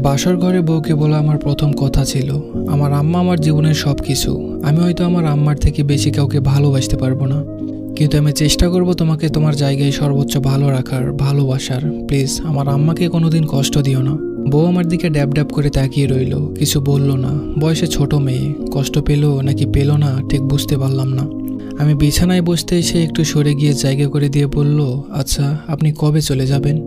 বাসর ঘরে বউকে বলা আমার প্রথম কথা ছিল, আমার আম্মা আমার জীবনের সব কিছু। আমি হয়তো আমার আম্মার থেকে বেশি কাউকে ভালোবাসতে পারবো না, কিন্তু আমি চেষ্টা করব তোমাকে তোমার জায়গায় সর্বোচ্চ ভালো রাখার, ভালোবাসার। প্লিজ আমার আম্মাকে কোনোদিন কষ্ট দিও না। বউ আমার দিকে ড্যাব ড্যাব করে তাকিয়ে রইল, কিছু বলল না। বয়সে ছোট মেয়ে, কষ্ট পেলো নাকি পেলো না ঠিক বুঝতে পারলাম না। আমি বিছানায় বসতে এসে একটু সরে গিয়ে জায়গা করে দিয়ে বলল, আচ্ছা আপনি কবে চলে যাবেন?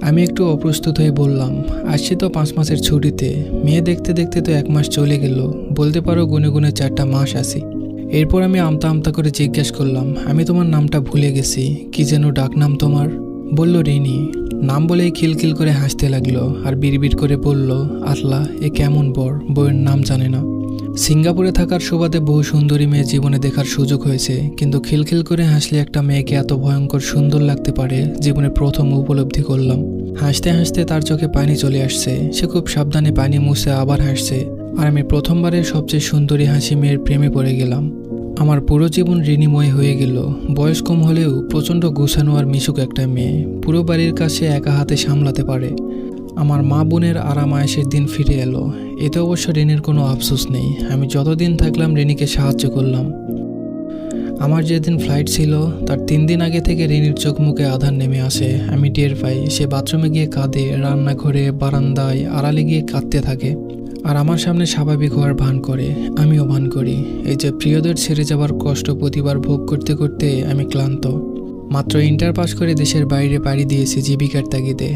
আমি একটু অপ্রস্তুত হয়ে বললাম, আসছি তো 5 মাসের ছুটিতে। মেয়ে দেখতে দেখতে তো 1 মাস চলে গেল, বলতে পারো গুনে গুনে 4টা মাস আসি। এরপর আমি আমতা আমতা করে জিজ্ঞেস করলাম, আমি তোমার নামটা ভুলে গেছি, কি যেন ডাক নাম তোমার? বলল রিনি। নাম বলেই খিলখিল করে হাসতে লাগলো আর বিড়বিড় করে বলল, আল্লাহ এ কেমন বর, বউয়ের নাম জানে না। সিঙ্গাপুরে থাকার সুবাদে বহু সুন্দরী মেয়ে জীবনে দেখার সুযোগ হয়েছে, কিন্তু খিলখিল করে হাসলে একটা মেয়েকে এত ভয়ঙ্কর সুন্দর লাগতে পারে জীবনে প্রথম উপলব্ধি করলাম। হাসতে হাসতে তার চোখে পানি চলে আসছে, সে খুব সাবধানে পানি মুছে আবার হাসছে, আর আমি প্রথমবারের সবচেয়ে সুন্দরী হাসি মেয়ের প্রেমে পড়ে গেলাম। আমার পুরো জীবন ঋণীময় হয়ে গেল। বয়স কম হলেও প্রচণ্ড গুছানো আর মিশুক একটা মেয়ে, পুরো বাড়ির কাছে একা হাতে সামলাতে পারে। আমার মা বোনের আরাম আয়েশের দিন ফিরে এলো। এতে অবশ্য ঋণের কোনো আফসোস নেই। আমি যতদিন থাকলাম ঋণীকে সাহায্য করলাম। আমার যেদিন ফ্লাইট ছিল তার 3 দিন আগে থেকে রিনির চোখ মুখে আধার নেমে আসে। আমি টের পাই, সে বাথরুমে গিয়ে কাঁদে, রান্নাঘরে বারান্দায় আড়ালে গিয়ে কাঁদতে থাকে, আর আমার সামনে স্বাভাবিক হওয়ার ভান করে। আমিও ভান করি। এই যে প্রিয়দের ছেড়ে যাবার কষ্ট প্রতিবার ভোগ করতে করতে আমি ক্লান্ত। মাত্র ইন্টার পাস করে দেশের বাইরে পাড়ি দিয়েছি জীবিকার তাগিদে।